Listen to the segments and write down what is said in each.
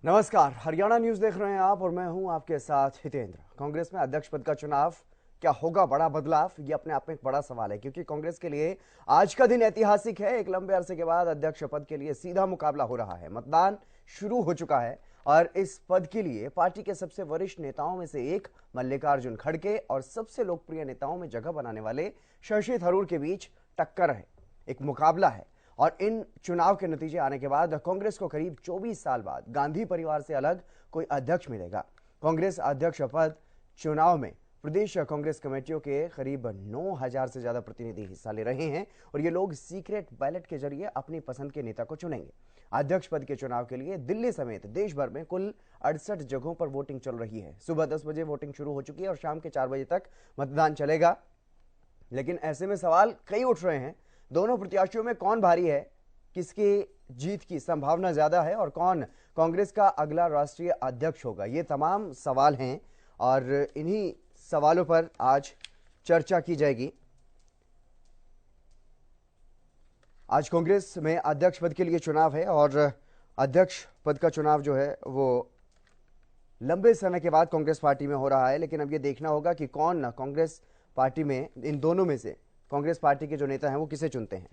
नमस्कार, हरियाणा न्यूज देख रहे हैं आप और मैं हूं आपके साथ हितेंद्र। कांग्रेस में अध्यक्ष पद का चुनाव क्या होगा बड़ा बदलाव, ये अपने आप में एक बड़ा सवाल है क्योंकि कांग्रेस के लिए आज का दिन ऐतिहासिक है। एक लंबे अरसे के बाद अध्यक्ष पद के लिए सीधा मुकाबला हो रहा है। मतदान शुरू हो चुका है और इस पद के लिए पार्टी के सबसे वरिष्ठ नेताओं में से एक मल्लिकार्जुन खड़गे और सबसे लोकप्रिय नेताओं में जगह बनाने वाले शशि थरूर के बीच टक्कर है, एक मुकाबला है। और इन चुनाव के नतीजे आने के बाद कांग्रेस को करीब 24 साल बाद गांधी परिवार से अलग कोई अध्यक्ष मिलेगा। कांग्रेस अध्यक्ष पद चुनाव में प्रदेश कांग्रेस कमेटियों के करीब 9,000 से ज्यादा प्रतिनिधि हिस्सा ले रहे हैं और ये लोग सीक्रेट बैलेट के जरिए अपनी पसंद के नेता को चुनेंगे। अध्यक्ष पद के चुनाव के लिए दिल्ली समेत देश भर में कुल 68 जगहों पर वोटिंग चल रही है। सुबह 10 बजे वोटिंग शुरू हो चुकी है और शाम के 4 बजे तक मतदान चलेगा। लेकिन ऐसे में सवाल कई उठ रहे हैं, दोनों प्रत्याशियों में कौन भारी है, किसकी जीत की संभावना ज्यादा है और कौन कांग्रेस का अगला राष्ट्रीय अध्यक्ष होगा। ये तमाम सवाल हैं और इन्हीं सवालों पर आज चर्चा की जाएगी। आज कांग्रेस में अध्यक्ष पद के लिए चुनाव है और अध्यक्ष पद का चुनाव जो है वो लंबे समय के बाद कांग्रेस पार्टी में हो रहा है। लेकिन अब ये देखना होगा कि कौन कांग्रेस पार्टी में, इन दोनों में से कांग्रेस पार्टी के जो नेता हैं वो किसे चुनते हैं।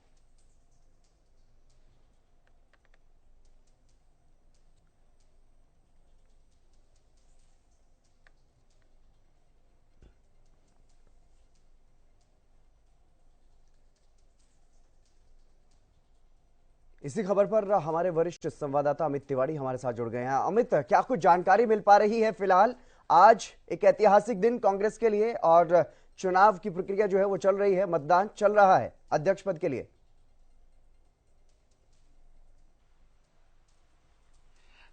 इसी खबर पर हमारे वरिष्ठ संवाददाता अमित तिवारी हमारे साथ जुड़ गए हैं। अमित, क्या कुछ जानकारी मिल पा रही है? फिलहाल आज एक ऐतिहासिक दिन कांग्रेस के लिए और चुनाव की प्रक्रिया जो है वो चल रही है, मतदान चल रहा है अध्यक्ष पद के लिए।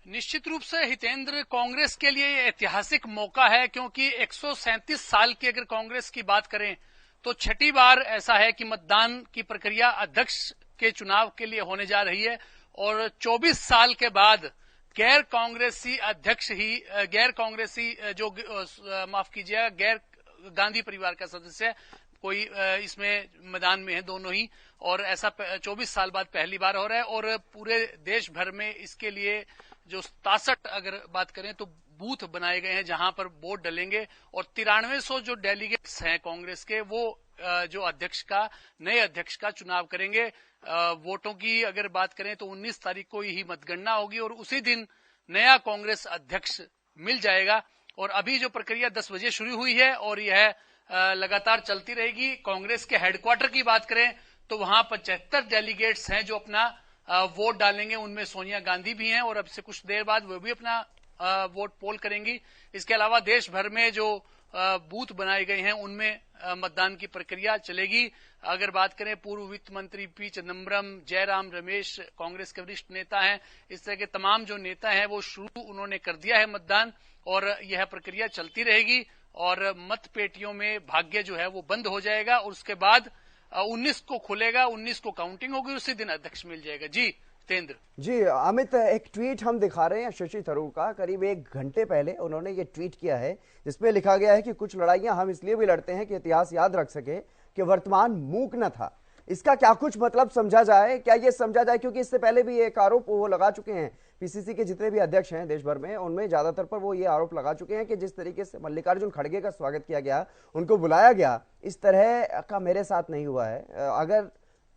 निश्चित रूप से हितेंद्र, कांग्रेस के लिए ये ऐतिहासिक मौका है क्योंकि 137 साल की अगर कांग्रेस की बात करें तो छठी बार ऐसा है कि मतदान की प्रक्रिया अध्यक्ष के चुनाव के लिए होने जा रही है और 24 साल के बाद गैर कांग्रेसी अध्यक्ष ही, गैर कांग्रेसी जो माफ कीजिएगा, गैर गांधी परिवार का सदस्य कोई इसमें मैदान में है, दोनों ही। और ऐसा 24 साल बाद पहली बार हो रहा है और पूरे देश भर में इसके लिए जो 67 अगर बात करें तो बूथ बनाए गए हैं जहां पर वोट डलेंगे और 9300 जो डेलीगेट्स हैं कांग्रेस के, वो जो अध्यक्ष का, नए अध्यक्ष का चुनाव करेंगे। वोटों की अगर बात करें तो 19 तारीख को ही मतगणना होगी और उसी दिन नया कांग्रेस अध्यक्ष मिल जाएगा। और अभी जो प्रक्रिया 10 बजे शुरू हुई है और यह लगातार चलती रहेगी। कांग्रेस के हेडक्वार्टर की बात करें तो वहां 75 डेलीगेट्स हैं जो अपना वोट डालेंगे। उनमें सोनिया गांधी भी हैं और अब से कुछ देर बाद वो भी अपना वोट पोल करेंगी। इसके अलावा देश भर में जो बूथ बनाए गए हैं उनमें मतदान की प्रक्रिया चलेगी। अगर बात करें पूर्व वित्त मंत्री पी चिदम्बरम, जयराम रमेश कांग्रेस के वरिष्ठ नेता हैं, इस तरह के तमाम जो नेता हैं वो शुरू उन्होंने कर दिया है मतदान और यह प्रक्रिया चलती रहेगी और मत पेटियों में भाग्य जो है वो बंद हो जाएगा और उसके बाद 19 को खुलेगा, 19 को काउंटिंग होगी, उसी दिन अध्यक्ष मिल जाएगा। जी तेंद्र। जी अमित, एक ट्वीट हम दिखा रहे हैं शशि थरूर का। करीब 1 घंटे पहले उन्होंने ये ट्वीट किया है जिसमें लिखा गया है कि कुछ लड़ाइयां हम इसलिए भी लड़ते हैं कि इतिहास याद रख सके कि वर्तमान मूक न था। इसका क्या कुछ मतलब समझा जाए? क्या ये समझा जाए, क्योंकि इससे पहले भी एक आरोप वो लगा चुके हैं, पीसीसी के जितने भी अध्यक्ष हैं देश भर में उनमें ज्यादातर पर वो ये आरोप लगा चुके हैं कि जिस तरीके से मल्लिकार्जुन खड़गे का स्वागत किया गया, उनको बुलाया गया, इस तरह का मेरे साथ नहीं हुआ है। अगर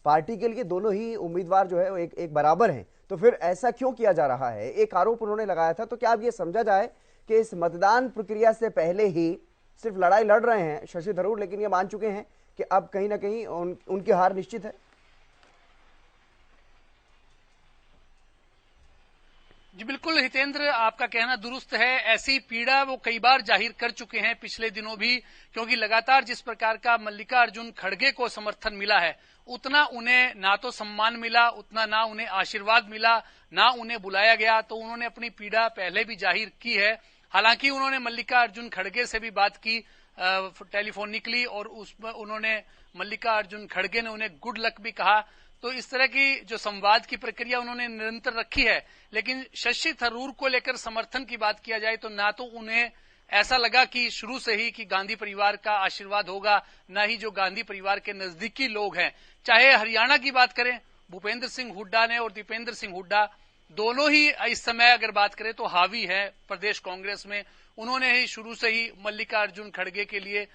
पार्टी के लिए दोनों ही उम्मीदवार जो है एक बराबर हैं तो फिर ऐसा क्यों किया जा रहा है? एक आरोप उन्होंने लगाया था। तो क्या अब ये समझा जाए कि इस मतदान प्रक्रिया से पहले ही सिर्फ लड़ाई लड़ रहे हैं शशि थरूर, लेकिन ये मान चुके हैं कि अब कहीं ना कहीं उनकी हार निश्चित है? जी बिल्कुल हितेंद्र, आपका कहना दुरुस्त है। ऐसी पीड़ा वो कई बार जाहिर कर चुके हैं पिछले दिनों भी, क्योंकि लगातार जिस प्रकार का मल्लिकार्जुन खड़गे को समर्थन मिला है उतना उन्हें ना तो सम्मान मिला, उतना ना उन्हें आशीर्वाद मिला, ना उन्हें बुलाया गया। तो उन्होंने अपनी पीड़ा पहले भी जाहिर की है। हालांकि उन्होंने मल्लिकार्जुन खड़गे से भी बात की टेलीफोनिकली और उसमें उन्होंने, मल्लिकार्जुन खड़गे ने उन्हें गुड लक भी कहा। तो इस तरह की जो संवाद की प्रक्रिया उन्होंने निरंतर रखी है। लेकिन शशि थरूर को लेकर समर्थन की बात किया जाए तो ना तो उन्हें ऐसा लगा कि शुरू से ही कि गांधी परिवार का आशीर्वाद होगा, ना ही जो गांधी परिवार के नजदीकी लोग हैं। चाहे हरियाणा की बात करें, भूपेंद्र सिंह हुड्डा ने और दीपेंद्र सिंह हुड्डा दोनों ही इस समय अगर बात करें तो हावी है प्रदेश कांग्रेस में। उन्होंने ही शुरू से ही मल्लिकार्जुन खड़गे के लिए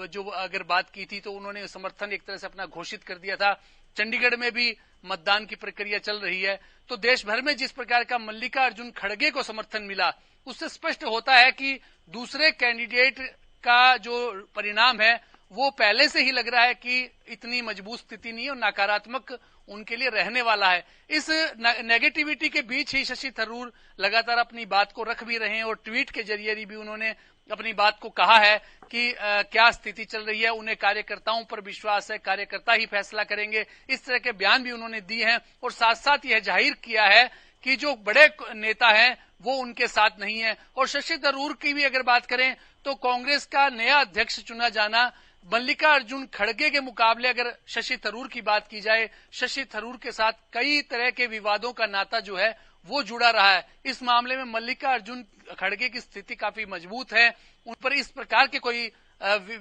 जो अगर बात की थी तो उन्होंने समर्थन एक तरह से अपना घोषित कर दिया था। चंडीगढ़ में भी मतदान की प्रक्रिया चल रही है। तो देश भर में जिस प्रकार का मल्लिकार्जुन खड़गे को समर्थन मिला, उससे स्पष्ट होता है कि दूसरे कैंडिडेट का जो परिणाम है वो पहले से ही लग रहा है कि इतनी मजबूत स्थिति नहीं है और नकारात्मक उनके लिए रहने वाला है। इस नेगेटिविटी के बीच ही शशि थरूर लगातार अपनी बात को रख भी रहे हैं और ट्वीट के जरिए भी उन्होंने अपनी बात को कहा है कि क्या स्थिति चल रही है, उन्हें कार्यकर्ताओं पर विश्वास है, कार्यकर्ता ही फैसला करेंगे। इस तरह के बयान भी उन्होंने दिए हैं और साथ साथ यह जाहिर किया है कि जो बड़े नेता हैं वो उनके साथ नहीं है। और शशि थरूर की भी अगर बात करें तो कांग्रेस का नया अध्यक्ष चुना जाना मल्लिकार्जुन खड़गे के मुकाबले अगर शशि थरूर की बात की जाए, शशि थरूर के साथ कई तरह के विवादों का नाता जो है वो जुड़ा रहा है। इस मामले में मल्लिकार्जुन खड़गे की स्थिति काफी मजबूत है। उन पर इस प्रकार के कोई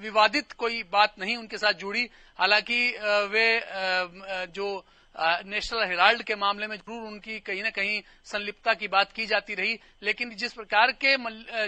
विवादित कोई बात नहीं उनके साथ जुड़ी। हालांकि वे जो नेशनल हेराल्ड के मामले में जरूर उनकी कहीं न कहीं संलिप्तता की बात की जाती रही, लेकिन जिस प्रकार के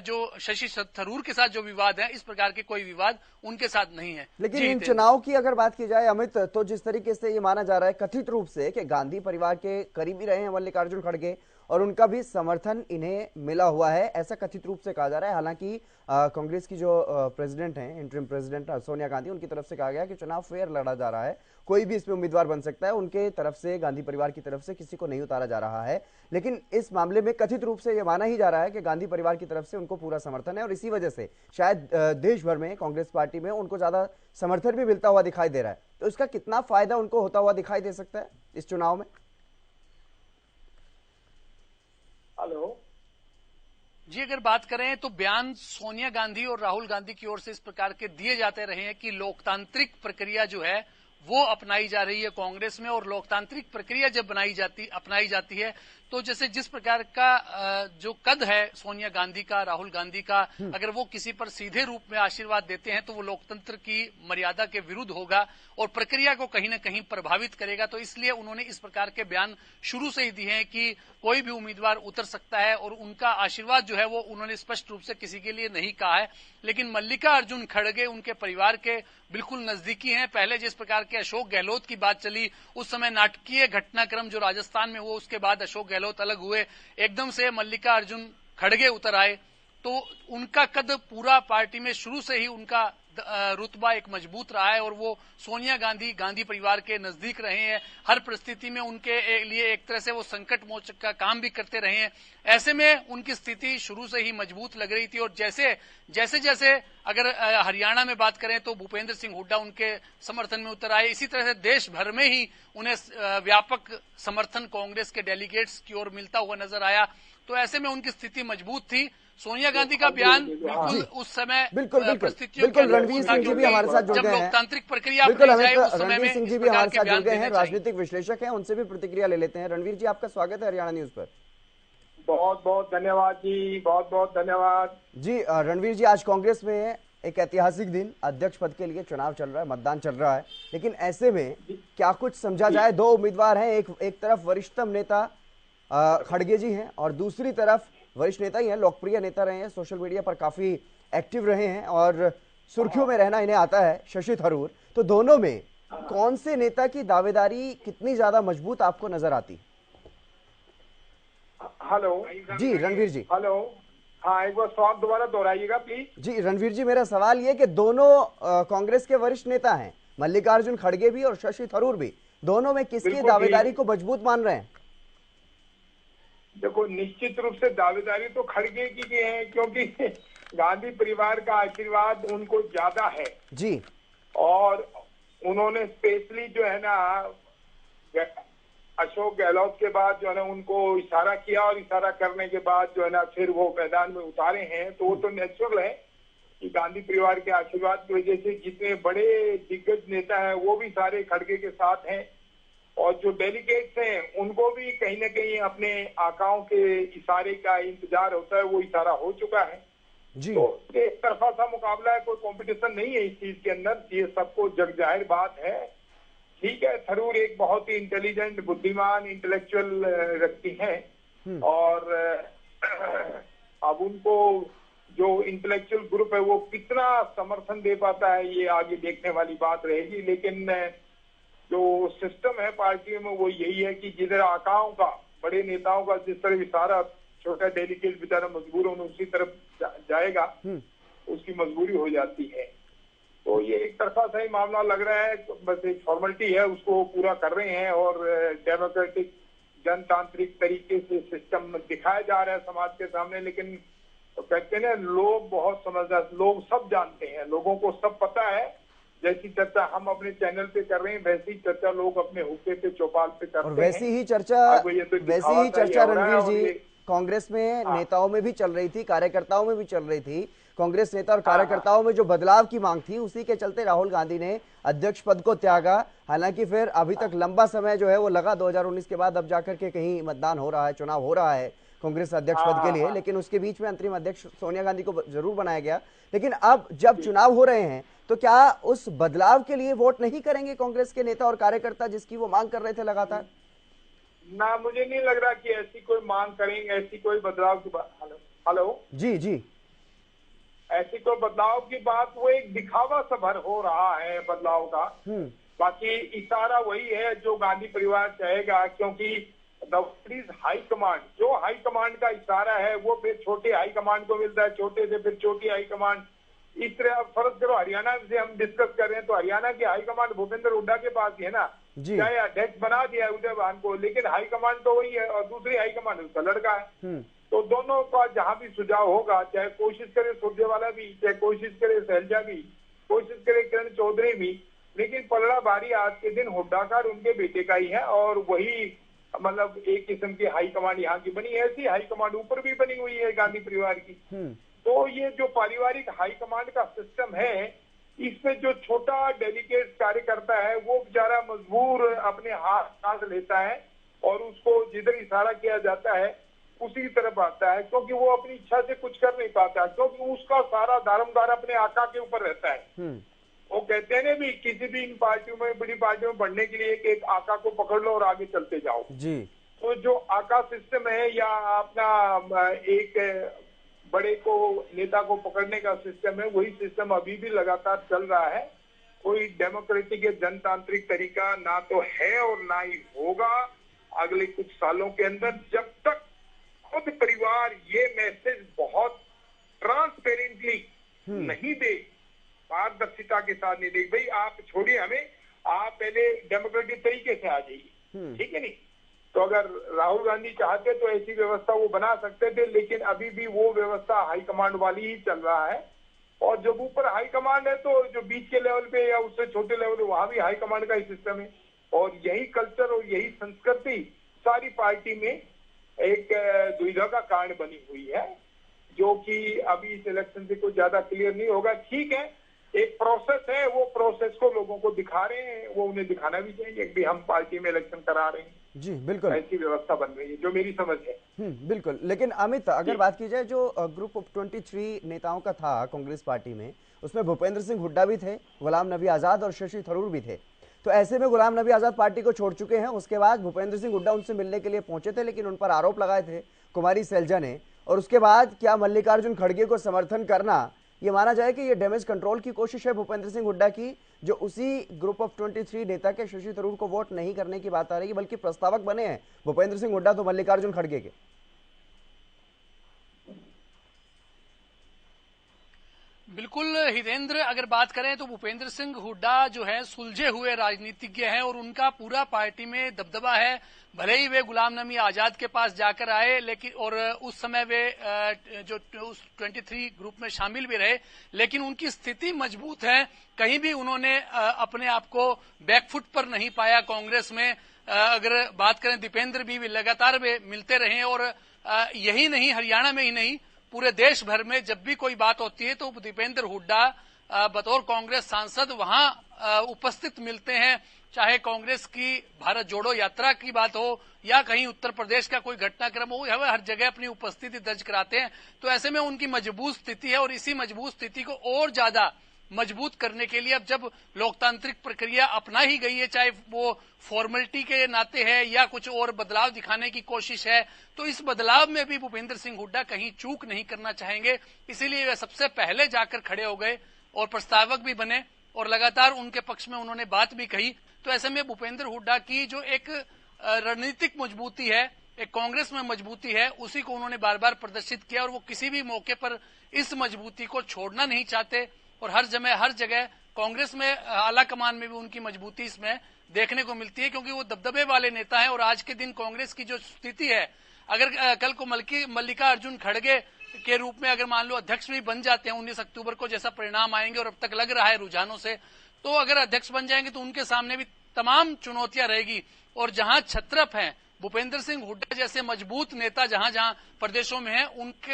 जो शशि थरूर के साथ जो विवाद है, इस प्रकार के कोई विवाद उनके साथ नहीं है। लेकिन इन चुनाव की अगर बात की जाए अमित, तो जिस तरीके से ये माना जा रहा है कथित रूप से कि गांधी परिवार के करीबी रहे हैं मल्लिकार्जुन खड़गे और उनका भी समर्थन इन्हें मिला हुआ है, ऐसा कथित रूप से कहा जा रहा है। हालांकि कांग्रेस की जो प्रेसिडेंट हैं, इंटरिम प्रेसिडेंट सोनिया गांधी, उनकी तरफ से कहा गया कि चुनाव फेयर लड़ा जा रहा है, कोई भी इसमें उम्मीदवार बन सकता है। उनके तरफ से, गांधी परिवार की तरफ से किसी को नहीं उतारा जा रहा है। लेकिन इस मामले में कथित रूप से यह माना ही जा रहा है कि गांधी परिवार की तरफ से उनको पूरा समर्थन है और इसी वजह से शायद देश भर में कांग्रेस पार्टी में उनको ज्यादा समर्थन भी मिलता हुआ दिखाई दे रहा है। तो इसका कितना फायदा उनको होता हुआ दिखाई दे सकता है इस चुनाव में? हेलो जी, अगर बात करें तो बयान सोनिया गांधी और राहुल गांधी की ओर से इस प्रकार के दिए जाते रहे हैं कि लोकतांत्रिक प्रक्रिया जो है वो अपनाई जा रही है कांग्रेस में, और लोकतांत्रिक प्रक्रिया जब अपनाई जाती है तो जैसे जिस प्रकार का जो कद है सोनिया गांधी का, राहुल गांधी का, अगर वो किसी पर सीधे रूप में आशीर्वाद देते हैं तो वो लोकतंत्र की मर्यादा के विरुद्ध होगा और प्रक्रिया को कहीं न कहीं प्रभावित करेगा। तो इसलिए उन्होंने इस प्रकार के बयान शुरू से ही दिए हैं कि कोई भी उम्मीदवार उतर सकता है और उनका आशीर्वाद जो है वो उन्होंने स्पष्ट रूप से किसी के लिए नहीं कहा है। लेकिन मल्लिकार्जुन खड़गे उनके परिवार के बिल्कुल नजदीकी हैं। पहले जिस प्रकार के अशोक गहलोत की बात चली, उस समय नाटकीय घटनाक्रम जो राजस्थान में हुआ, उसके बाद अशोक गहलोत अलग हुए, एकदम से मल्लिकार्जुन खड़गे उतर आए, तो उनका कद पूरा पार्टी में शुरू से ही उनका रुतबा एक मजबूत रहा है और वो सोनिया गांधी, गांधी परिवार के नजदीक रहे हैं। हर परिस्थिति में उनके लिए एक तरह से वो संकट मोचक का काम भी करते रहे हैं। ऐसे में उनकी स्थिति शुरू से ही मजबूत लग रही थी और जैसे जैसे अगर हरियाणा में बात करें तो भूपेंद्र सिंह हुड्डा उनके समर्थन में उतर आए। इसी तरह से देश भर में ही उन्हें व्यापक समर्थन कांग्रेस के डेलीगेट्स की ओर मिलता हुआ नजर आया। तो ऐसे में उनकी स्थिति मजबूत थी। सोनिया गांधी का बयान बिल्कुल उस समय बिल्कुल रणवीर सिंह जी भी हमारे साथ जुड़ गए हैं। लोकतांत्रिक प्रक्रिया रणवीर सिंह जी भी हमारे साथ जुड़ गए हैं, राजनीतिक विश्लेषक हैं, उनसे भी प्रतिक्रिया ले लेते हैं। रणवीर जी, आपका स्वागत है हरियाणा न्यूज पर। बहुत बहुत धन्यवाद जी, बहुत बहुत धन्यवाद जी। रणवीर जी, आज कांग्रेस में एक ऐतिहासिक दिन, अध्यक्ष पद के लिए चुनाव चल रहा है, मतदान चल रहा है, लेकिन ऐसे में क्या कुछ समझा जाए? दो उम्मीदवार हैं, एक तरफ वरिष्ठतम नेता खड़गे जी हैं और दूसरी तरफ वरिष्ठ नेता ही हैं, लोकप्रिय नेता रहे हैं, सोशल मीडिया पर काफी एक्टिव रहे हैं और सुर्खियों में रहना इन्हें आता है, शशि थरूर। तो दोनों में कौन से नेता की दावेदारी कितनी ज्यादा मजबूत आपको नजर आती? हेलो जी रणवीर जी। हेलो, हाँ, एक बार सवाल दोबारा दोहराइएगा प्लीज। जी रणवीर जी, मेरा सवाल ये कि दोनों कांग्रेस के वरिष्ठ नेता हैं, मल्लिकार्जुन खड़गे भी और शशि थरूर भी, दोनों में किसकी दावेदारी को मजबूत मान रहे हैं? देखो, निश्चित रूप से दावेदारी तो खड़गे की है, क्योंकि गांधी परिवार का आशीर्वाद उनको ज्यादा है जी, और उन्होंने स्पेशली जो है ना अशोक गहलोत के बाद जो है ना उनको इशारा किया और इशारा करने के बाद जो है ना फिर वो मैदान में उतारे हैं। तो वो तो नेचुरल है कि गांधी परिवार के आशीर्वाद की वजह से जितने बड़े दिग्गज नेता हैं वो भी सारे खड़गे के साथ हैं और जो डेलीगेट्स हैं उनको भी कहीं ना कहीं अपने आकाओं के इशारे का इंतजार होता है, वो इशारा हो चुका है जी। तो एक तरफा सा मुकाबला है, कोई कंपटीशन नहीं है इस चीज के अंदर, ये सबको जग जाहिर बात है ठीक है, थरूर एक बहुत ही इंटेलिजेंट, बुद्धिमान, इंटेलेक्चुअल व्यक्ति हैं और अब उनको जो इंटेलेक्चुअल ग्रुप है वो कितना समर्थन दे पाता है ये आगे देखने वाली बात रहेगी। लेकिन जो सिस्टम है पार्टियों में वो यही है कि जिधर आकाओं का, बड़े नेताओं का जिस तरह इशारा छोटा डेलीगेट बेचारा मजबूर होने उसी तरफ जाएगा, उसकी मजबूरी हो जाती है। तो ये एक तरफा सही मामला लग रहा है, बस एक फॉर्मेलिटी है, उसको पूरा कर रहे हैं और डेमोक्रेटिक जनतांत्रिक तरीके से सिस्टम दिखाया जा रहा है समाज के सामने। लेकिन तो कहते हैं ना, लोग बहुत समझदार, लोग सब जानते हैं, लोगों को सब पता है। जैसी चर्चा हम अपने चैनल पे कर रहे हैं वैसी चर्चा लोग अपने हुक्के पे, चौपाल पे करते हैं। और वैसी ही चर्चा रणवीर जी कांग्रेस में नेताओं में भी चल रही थी, कार्यकर्ताओं में भी चल रही थी। कांग्रेस नेता और कार्यकर्ताओं में जो बदलाव की मांग थी उसी के चलते राहुल गांधी ने अध्यक्ष पद को त्यागा। हालांकि फिर अभी तक लंबा समय जो है वो लगा, 2019 के बाद अब जाकर के कहीं मतदान हो रहा है, चुनाव हो रहा है कांग्रेस अध्यक्ष पद के लिए, लेकिन उसके बीच में अंतरिम अध्यक्ष सोनिया गांधी को जरूर बनाया गया। लेकिन अब जब चुनाव हो रहे हैं तो क्या उस बदलाव के लिए वोट नहीं करेंगे कांग्रेस के नेता और कार्यकर्ता जिसकी वो मांग कर रहे थे लगातार? ना, मुझे नहीं लग रहा कि ऐसी कोई मांग करेंगे, ऐसी कोई बदलाव की बात। हेलो जी ऐसी कोई बदलाव की बात, वो एक दिखावा सा भर हो रहा है बदलाव का। बाकी इशारा वही है जो गांधी परिवार चाहेगा, क्योंकि हाई कमांड, जो हाई कमांड का इशारा है वो फिर छोटे हाई कमांड को मिलता है, छोटे से फिर छोटी हाई कमांड। इस तरह फर्ज करो हरियाणा से हम डिस्कस कर रहे हैं तो हरियाणा की हाई कमांड भूपेंद्र हुड्डा के पास ही है ना, चाहे अध्यक्ष बना दिया है उदय भान को, लेकिन हाई कमांड तो वही है और दूसरी हाई कमांड उसका लड़का है। तो दोनों का जहां भी सुझाव होगा, चाहे कोशिश करे सुरजेवाला भी, चाहे कोशिश करे शैलजा भी, कोशिश करे किरण चौधरी भी, लेकिन पलड़ा भारी आज के दिन हुड्डा का और उनके बेटे का ही है। और वही मतलब एक किस्म की हाई कमांड यहाँ की बनी है, ऐसी हाई कमांड ऊपर भी बनी हुई है गांधी परिवार की। तो ये जो पारिवारिक हाई कमांड का सिस्टम है, इसमें जो छोटा डेलीगेट कार्यकर्ता है वो बेचारा मजबूर अपने हाथ सांस लेता है और उसको जिधर इशारा किया जाता है उसी की तरफ आता है, क्योंकि वो अपनी इच्छा से कुछ कर नहीं पाता, क्योंकि उसका सारा दारोमदार अपने आका के ऊपर रहता है। वो कहते हैं ना भी, किसी भी इन पार्टियों में, बड़ी पार्टियों में बढ़ने के लिए एक आका को पकड़ लो और आगे चलते जाओ जी। तो जो आका सिस्टम है या अपना एक बड़े को, नेता को पकड़ने का सिस्टम है, वही सिस्टम अभी भी लगातार चल रहा है। कोई डेमोक्रेटिक या जनतांत्रिक तरीका ना तो है और ना ही होगा अगले कुछ सालों के अंदर, जब तक खुद परिवार ये मैसेज बहुत ट्रांसपेरेंटली नहीं दे, पारदर्शिता के साथ नहीं दे, भाई आप छोड़िए हमें, आप पहले डेमोक्रेटिक तरीके से आ जाइए, ठीक है नहीं। तो अगर राहुल गांधी चाहते तो ऐसी व्यवस्था वो बना सकते थे, लेकिन अभी भी वो व्यवस्था हाईकमांड वाली ही चल रहा है। और जब ऊपर हाईकमांड है तो जो बीच के लेवल पे या उससे छोटे लेवल पे वहां भी हाईकमांड का ही सिस्टम है। और यही कल्चर और यही संस्कृति सारी पार्टी में एक दुविधा का कारण बनी हुई है, जो कि अभी इस इलेक्शन से कुछ ज्यादा क्लियर नहीं होगा। ठीक है, एक प्रोसेस है, वो प्रोसेस को लोगों को दिखा रहे हैं, वो उन्हें दिखाना भी चाहिए कि हम पार्टी में इलेक्शन करा रहे हैं जी। बिल्कुल ऐसी व्यवस्था बन रही है, जो मेरी समझ है। बिल्कुल। लेकिन अमित, अगर बात की जाए जो ग्रुप ऑफ 23 नेताओं का था कांग्रेस पार्टी में, उसमें भूपेंद्र सिंह हुड्डा भी थे, गुलाम नबी आजाद और शशि थरूर भी थे। तो ऐसे में गुलाम नबी आजाद पार्टी को छोड़ चुके हैं। उसके बाद भूपेंद्र सिंह हुड्डा उनसे मिलने के लिए पहुंचे थे, लेकिन उन पर आरोप लगाए थे कुमारी सैलजा ने। और उसके बाद क्या मल्लिकार्जुन खड़गे को समर्थन करना, ये माना जाए कि ये डैमेज कंट्रोल की कोशिश है भूपेंद्र सिंह हुड्डा की, जो उसी ग्रुप ऑफ 23 नेता के शशि थरूर को वोट नहीं करने की बात आ रही है, बल्कि प्रस्तावक बने हैं भूपेंद्र सिंह हुड्डा तो मल्लिकार्जुन खड़गे के। बिल्कुल हितेंद्र, अगर बात करें तो भूपेंद्र सिंह हुड्डा जो है सुलझे हुए राजनीतिज्ञ हैं और उनका पूरा पार्टी में दबदबा है। भले ही वे गुलाम नबी आजाद के पास जाकर आए, लेकिन और उस समय वे जो उस 23 ग्रुप में शामिल भी रहे, लेकिन उनकी स्थिति मजबूत है। कहीं भी उन्होंने अपने आप को बैकफुट पर नहीं पाया कांग्रेस में। अगर बात करें दीपेंद्र भी लगातार वे मिलते रहे और यही नहीं, हरियाणा में ही नहीं, पूरे देश भर में जब भी कोई बात होती है तो दीपेंद्र हुड्डा बतौर कांग्रेस सांसद वहां उपस्थित मिलते हैं। चाहे कांग्रेस की भारत जोड़ो यात्रा की बात हो या कहीं उत्तर प्रदेश का कोई घटनाक्रम हो, हर जगह अपनी उपस्थिति दर्ज कराते हैं। तो ऐसे में उनकी मजबूत स्थिति है और इसी मजबूत स्थिति को और ज्यादा मजबूत करने के लिए अब जब लोकतांत्रिक प्रक्रिया अपना ही गई है, चाहे वो फॉर्मेलिटी के नाते है या कुछ और बदलाव दिखाने की कोशिश है, तो इस बदलाव में भी भूपेंद्र सिंह हुड्डा कहीं चूक नहीं करना चाहेंगे। इसीलिए वे सबसे पहले जाकर खड़े हो गए और प्रस्तावक भी बने और लगातार उनके पक्ष में उन्होंने बात भी कही। तो ऐसे में भूपेंद्र हुड्डा की जो एक रणनीतिक मजबूती है, एक कांग्रेस में मजबूती है, उसी को उन्होंने बार बार प्रदर्शित किया और वो किसी भी मौके पर इस मजबूती को छोड़ना नहीं चाहते। और हर जगह कांग्रेस में आला कमान में भी उनकी मजबूती इसमें देखने को मिलती है, क्योंकि वो दबदबे वाले नेता हैं। और आज के दिन कांग्रेस की जो स्थिति है, अगर कल को मल्लिकार्जुन खड़गे के रूप में अगर मान लो अध्यक्ष भी बन जाते हैं 19 अक्टूबर को, जैसा परिणाम आएंगे और अब तक लग रहा है रुझानों से, तो अगर अध्यक्ष बन जाएंगे तो उनके सामने भी तमाम चुनौतियां रहेगी। और जहां छत्रप हैं भूपेंद्र सिंह हुड्डा जैसे मजबूत नेता जहां जहां प्रदेशों में हैं,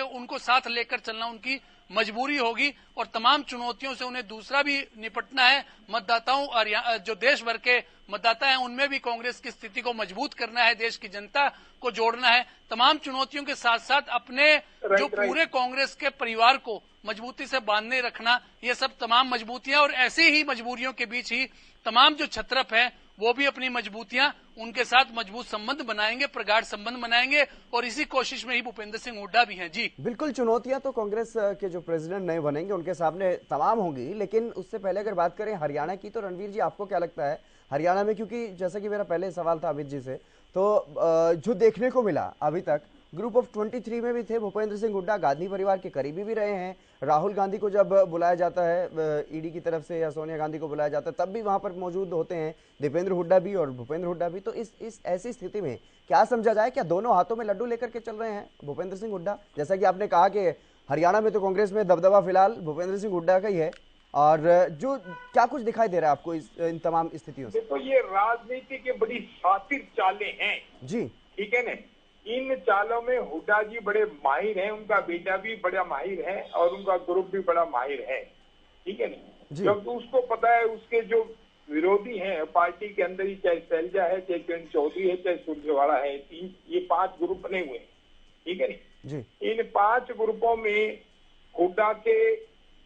उनको साथ लेकर चलना उनकी मजबूरी होगी। और तमाम चुनौतियों से उन्हें दूसरा भी निपटना है। मतदाताओं और जो देश भर के मतदाता हैं उनमें भी कांग्रेस की स्थिति को मजबूत करना है, देश की जनता को जोड़ना है। तमाम चुनौतियों के साथ साथ अपने जो पूरे कांग्रेस के परिवार को मजबूती से बांधने रखना, ये सब तमाम मजबूतियां, और ऐसी ही मजबूरियों के बीच ही तमाम जो छत्रप हैं वो भी अपनी मजबूतियां, उनके साथ मजबूत संबंध बनाएंगे, प्रगाढ़ संबंध बनाएंगे। और इसी कोशिश में ही भूपेंद्र सिंह हुड्डा भी हैं। जी बिल्कुल, चुनौतियां तो कांग्रेस के जो प्रेसिडेंट नए बनेंगे उनके सामने तमाम होंगी। लेकिन उससे पहले अगर बात करें हरियाणा की, तो रणवीर जी आपको क्या लगता है हरियाणा में, क्योंकि जैसा कि मेरा पहले सवाल था अमित जी से, तो जो देखने को मिला अभी तक, ग्रुप ऑफ 23 में भी थे भूपेंद्र सिंह हुड्डा, गांधी परिवार के करीबी भी रहे हैं। राहुल गांधी को जब बुलाया जाता है ईडी की तरफ से या सोनिया गांधी को बुलाया जाता है तब भी वहां पर मौजूद होते हैं दीपेंद्र हुड्डा भी और भूपेंद्र हुड्डा भी। तो इस ऐसी स्थिति में क्या समझा जाए, क्या दोनों हाथों में लड्डू लेकर के चल रहे हैं भूपेंद्र सिंह हुड्डा? जैसा कि आपने कहा कि हरियाणा में तो कांग्रेस में दबदबा फिलहाल भूपेंद्र सिंह हुड्डा का ही है, और जो क्या कुछ दिखाई दे रहा है आपको इन तमाम स्थितियों से? देखो, ये राजनीति की बड़ी शातिर चालें हैं जी, ठीक है ना। इन चालों में हुड्डा जी बड़े माहिर हैं, उनका बेटा भी बड़ा माहिर है और उनका ग्रुप भी बड़ा माहिर है, ठीक है ना। जब उसको पता है उसके जो विरोधी हैं पार्टी के अंदर ही, चाहे शैलजा है, चाहे किरण चौधरी है, चाहे सुरजेवाला है, ये 5 ग्रुप बने हुए हैं, ठीक है ना। इन 5 ग्रुपों में हुड्डा के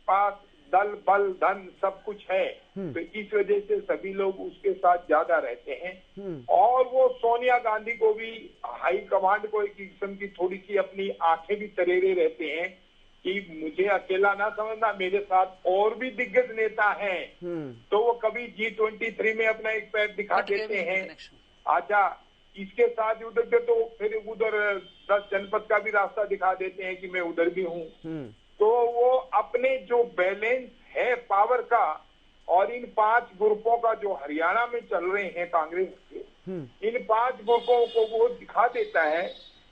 पास दल बल धन सब कुछ है, तो इस वजह से सभी लोग उसके साथ ज्यादा रहते हैं। और वो सोनिया गांधी को भी, हाई कमांड को एक किस्म की थोड़ी सी अपनी आंखें भी तरेरे रहते हैं कि मुझे अकेला ना समझना, मेरे साथ और भी दिग्गज नेता हैं। तो वो कभी G23 में अपना एक पैर दिखा देते हैं, अच्छा इसके साथ उधर के, तो फिर उधर 10 जनपद का भी रास्ता दिखा देते हैं कि मैं उधर भी हूँ। तो वो अपने जो बैलेंस है पावर का, और इन 5 ग्रुपों का जो हरियाणा में चल रहे हैं कांग्रेस के, इन 5 ग्रुपों को वो दिखा देता है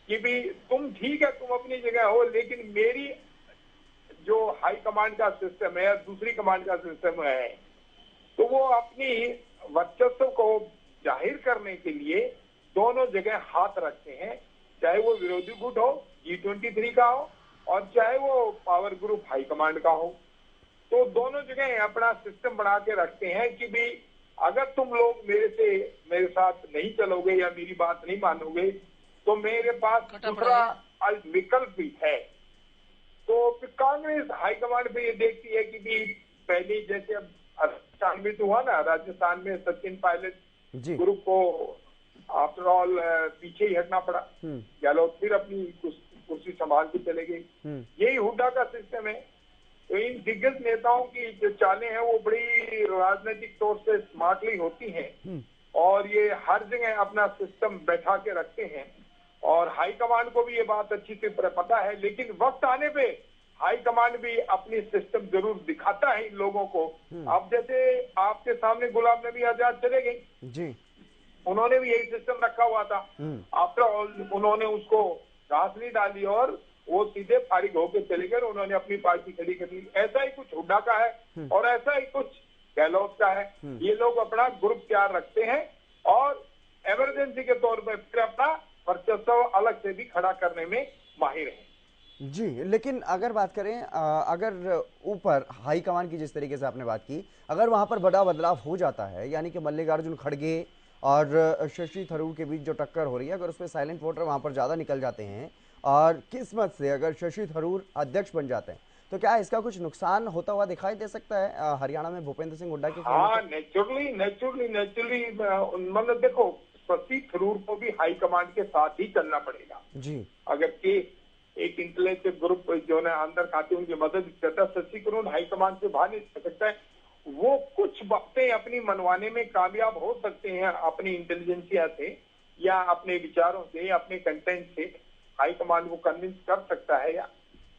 कि भी तुम ठीक है, तुम अपनी जगह हो, लेकिन मेरी जो हाई कमांड का सिस्टम है, दूसरी कमांड का सिस्टम है, तो वो अपनी वर्चस्व को जाहिर करने के लिए दोनों जगह हाथ रखते हैं, चाहे वो विरोधी गुट हो, G23 का हो, और चाहे वो पावर ग्रुप हाई कमांड का हो। तो दोनों जगह अपना सिस्टम बना के रखते हैं कि भी अगर तुम लोग मेरे साथ नहीं चलोगे या मेरी बात नहीं मानोगे, तो मेरे पास दूसरा विकल्प भी है। तो कांग्रेस हाईकमांड पे ये देखती है कि भी पहले जैसे अब राजस्थान में तो हुआ ना, राजस्थान में सचिन पायलट ग्रुप को आफ्टर ऑल पीछे ही हटना पड़ा, गहलोत फिर अपनी कुर्सी संभाल के चले गए। यही हुड्डा का सिस्टम है। तो इन दिग्गज नेताओं की जो चालें हैं वो बड़ी राजनीतिक तौर से स्मार्टली होती हैं, और ये हर जगह अपना सिस्टम बैठा के रखते हैं, और हाई कमांड को भी ये बात अच्छी तरह पता है। लेकिन वक्त आने पे हाई कमांड भी अपनी सिस्टम जरूर दिखाता है इन लोगों को। अब जैसे आपके सामने गुलाम नबी आजाद चले गए जी, उन्होंने भी यही सिस्टम रखा हुआ था। आफ्टर ऑल उन्होंने उसको घास नहीं डाली और वो सीधे फारिग होकर चले गए, उन्होंने अपनी पार्टी खड़ी कर ली। ऐसा ही कुछ हुड्डा का है और ऐसा ही कुछ गहलोत का है। ये लोग अपना ग्रुप तैयार रखते हैं और इमरजेंसी के तौर पर फिर अपना वर्चस्व अलग से भी खड़ा करने में माहिर है जी। लेकिन अगर बात करें, अगर ऊपर हाई कमान की जिस तरीके से आपने बात की, अगर वहां पर बड़ा बदलाव हो जाता है, यानी कि मल्लिकार्जुन खड़गे और शशि थरूर के बीच जो टक्कर हो रही है, अगर उसमें साइलेंट वोटर वहां पर ज्यादा निकल जाते हैं और किस्मत से अगर शशि थरूर अध्यक्ष बन जाते हैं, तो क्या इसका कुछ नुकसान होता हुआ दिखाई दे सकता है हरियाणा में भूपेंद्र सिंह हुड्डा के खेलने हाँ, पर? नेचुरली मतलब देखो, शशि थरूर को भी हाईकमांड के साथ ही चलना पड़ेगा। जी। अगर के एक इंटेलिजेंस ग्रुप जो है अंदर खाते उनकी मदद करता, शशि थरूर हाईकमांड से बाहर नहीं जा सकता है। वो कुछ बातें अपनी मनवाने में कामयाब हो सकते हैं अपनी इंटेलिजेंसिया से या अपने विचारों से, अपने कंटेंट से हाईकमांड को कन्विंस कर सकता है,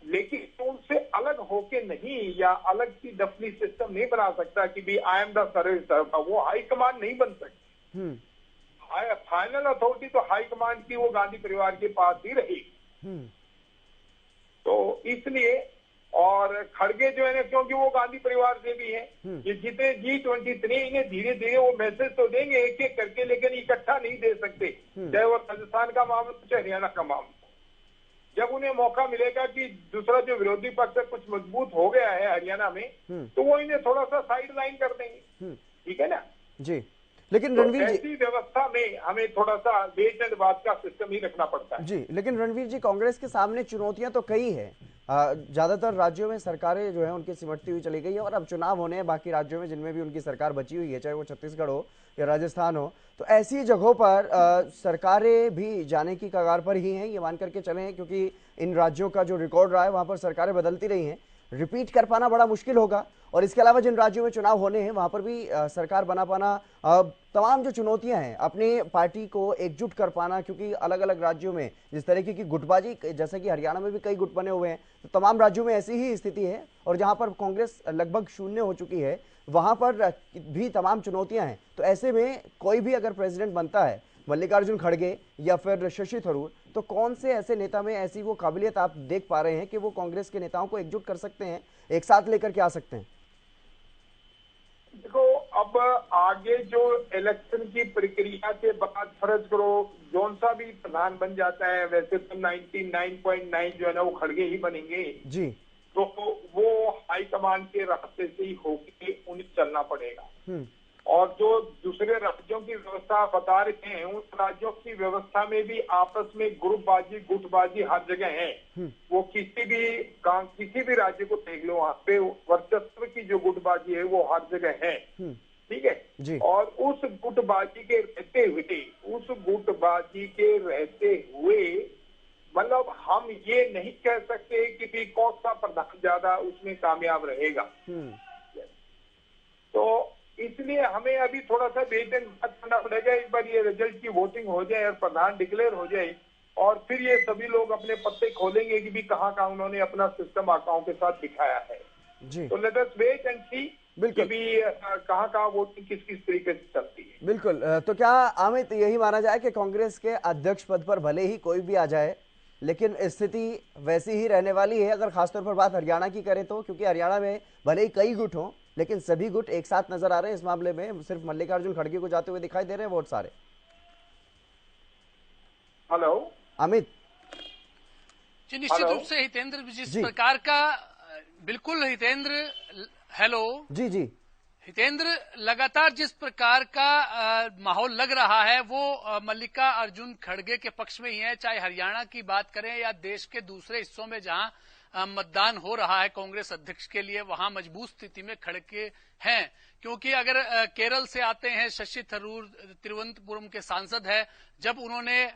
लेकिन उनसे अलग होके नहीं या अलग की डफली सिस्टम नहीं बना सकता कि भी आई एम द सर्विस। वो हाईकमांड नहीं बन सकती। फाइनल अथॉरिटी तो हाईकमांड की वो गांधी परिवार के पास ही रहेगी। तो इसलिए और खड़गे जो है ना, क्योंकि वो गांधी परिवार से भी है, ये जितने G23 इन्हें धीरे धीरे वो मैसेज तो देंगे एक एक करके, लेकिन इकट्ठा नहीं दे सकते, चाहे वो राजस्थान का मामला चाहे हरियाणा का मामला। जब उन्हें मौका मिलेगा कि दूसरा जो विरोधी पक्ष है कुछ मजबूत हो गया है हरियाणा में, तो वो इन्हें थोड़ा सा साइड लाइन कर देंगे। ठीक है ना जी। लेकिन तो रणवीर जी, ऐसी व्यवस्था में हमें थोड़ा सा वेट एंड वॉच का सिस्टम ही रखना पड़ता है जी। लेकिन रणवीर जी, कांग्रेस के सामने चुनौतियां तो कई है। ज्यादातर राज्यों में सरकारें जो है उनकी सिमटती हुई चली गई है और अब चुनाव होने हैं बाकी राज्यों में जिनमें भी उनकी सरकार बची हुई है, चाहे वो छत्तीसगढ़ हो या राजस्थान हो। तो ऐसी जगहों पर सरकारें भी जाने की कगार पर ही हैं, ये मान करके चले हैं, क्योंकि इन राज्यों का जो रिकॉर्ड रहा है वहां पर सरकारें बदलती रही हैं, रिपीट कर पाना बड़ा मुश्किल होगा। और इसके अलावा जिन राज्यों में चुनाव होने हैं वहां पर भी सरकार बना पाना, तमाम जो चुनौतियां हैं, अपनी पार्टी को एकजुट कर पाना, क्योंकि अलग अलग राज्यों में जिस तरीके की गुटबाजी, जैसे कि हरियाणा में भी कई गुट बने हुए हैं, तो तमाम राज्यों में ऐसी ही स्थिति है। और जहां पर कांग्रेस लगभग शून्य हो चुकी है वहां पर भी तमाम चुनौतियां हैं। तो ऐसे में कोई भी अगर प्रेसिडेंट बनता है, मल्लिकार्जुन खड़गे या फिर शशि थरूर, तो कौन से ऐसे नेता में ऐसी वो काबिलियत आप देख पा रहे हैं कि वो कांग्रेस के नेताओं को एकजुट कर सकते हैं, एक साथ लेकर के आ सकते हैं? देखो, अब आगे जो इलेक्शन की प्रक्रिया के बाद फर्ज करो जौन सा भी प्रधान बन जाता है, वैसे तो 99.9 जो है ना वो खड़गे ही बनेंगे जी। तो वो हाईकमांड के रास्ते से ही होके उन्हें चलना पड़ेगा। और जो दूसरे राज्यों की व्यवस्था बता रहे हैं, उन राज्यों की व्यवस्था में भी आपस में ग्रुपबाजी, गुटबाजी हर जगह है। वो किसी भी राज्य को देख लो, वहां पे वर्चस्व की जो गुटबाजी है वो हर जगह है। ठीक है जी। और उस गुटबाजी के रहते हुए मतलब हम ये नहीं कह सकते कि भी कौन सा प्रधान ज्यादा उसमें कामयाब रहेगा। तो इसलिए हमें अभी थोड़ा सा वेट एंड वॉच करना पड़ेगा। एक बार ये रिजल्ट की वोटिंग हो जाए और प्रधान डिक्लेयर हो जाए, और फिर ये सभी लोग अपने पत्ते खोलेंगे कि भी कहाँ उन्होंने अपना सिस्टम आकाओं के साथ दिखाया है जी। तो लेट अस वेट एंड सी कि भी कहाँ वोटिंग किस तरीके से चलती है। बिल्कुल। तो क्या अमित यही माना जाए कि कांग्रेस के अध्यक्ष पद पर भले ही कोई भी आ जाए, लेकिन स्थिति वैसी ही रहने वाली है, अगर खासतौर पर बात हरियाणा की करें तो? क्योंकि हरियाणा में भले ही कई गुट हों, लेकिन सभी गुट एक साथ नजर आ रहे हैं इस मामले में। सिर्फ मल्लिकार्जुन खड़गे को जाते हुए दिखाई दे रहे हैं वोट सारे। हेलो अमित जी, निश्चित रूप से हितेंद्र, जिस प्रकार का बिल्कुल हितेंद्र, हेलो जी जी हितेंद्र, लगातार जिस प्रकार का माहौल लग रहा है वो मल्लिका अर्जुन खड़गे के पक्ष में ही है, चाहे हरियाणा की बात करें या देश के दूसरे हिस्सों में जहां मतदान हो रहा है कांग्रेस अध्यक्ष के लिए, वहां मजबूत स्थिति में खड़गे हैं। क्योंकि अगर केरल से आते हैं शशि थरूर, तिरुवनंतपुरम के सांसद है, जब उन्होंने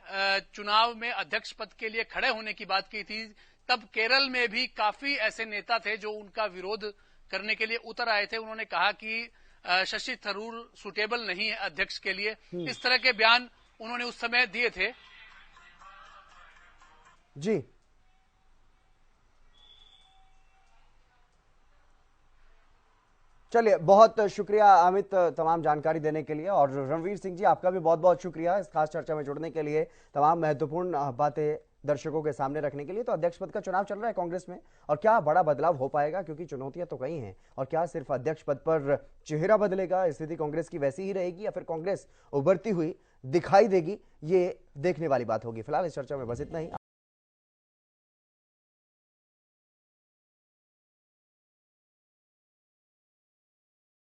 चुनाव में अध्यक्ष पद के लिए खड़े होने की बात की थी, तब केरल में भी काफी ऐसे नेता थे जो उनका विरोध करने के लिए उतर आए थे। उन्होंने कहा कि शशि थरूर सुटेबल नहीं है अध्यक्ष के लिए, इस तरह के बयान उन्होंने उस समय दिए थे जी। चलिए, बहुत शुक्रिया अमित तमाम जानकारी देने के लिए, और रणवीर सिंह जी आपका भी बहुत बहुत शुक्रिया इस खास चर्चा में जुड़ने के लिए, तमाम महत्वपूर्ण बातें दर्शकों के सामने रखने के लिए। तो अध्यक्ष पद का चुनाव चल रहा है कांग्रेस में, और क्या बड़ा बदलाव हो पाएगा, क्योंकि चुनौतियां तो कई हैं, और क्या सिर्फ अध्यक्ष पद पर चेहरा बदलेगा, स्थिति कांग्रेस की वैसी ही रहेगी, या फिर कांग्रेस उभरती हुई दिखाई देगी, ये देखने वाली बात होगी। फिलहाल इस चर्चा में बस इतना ही।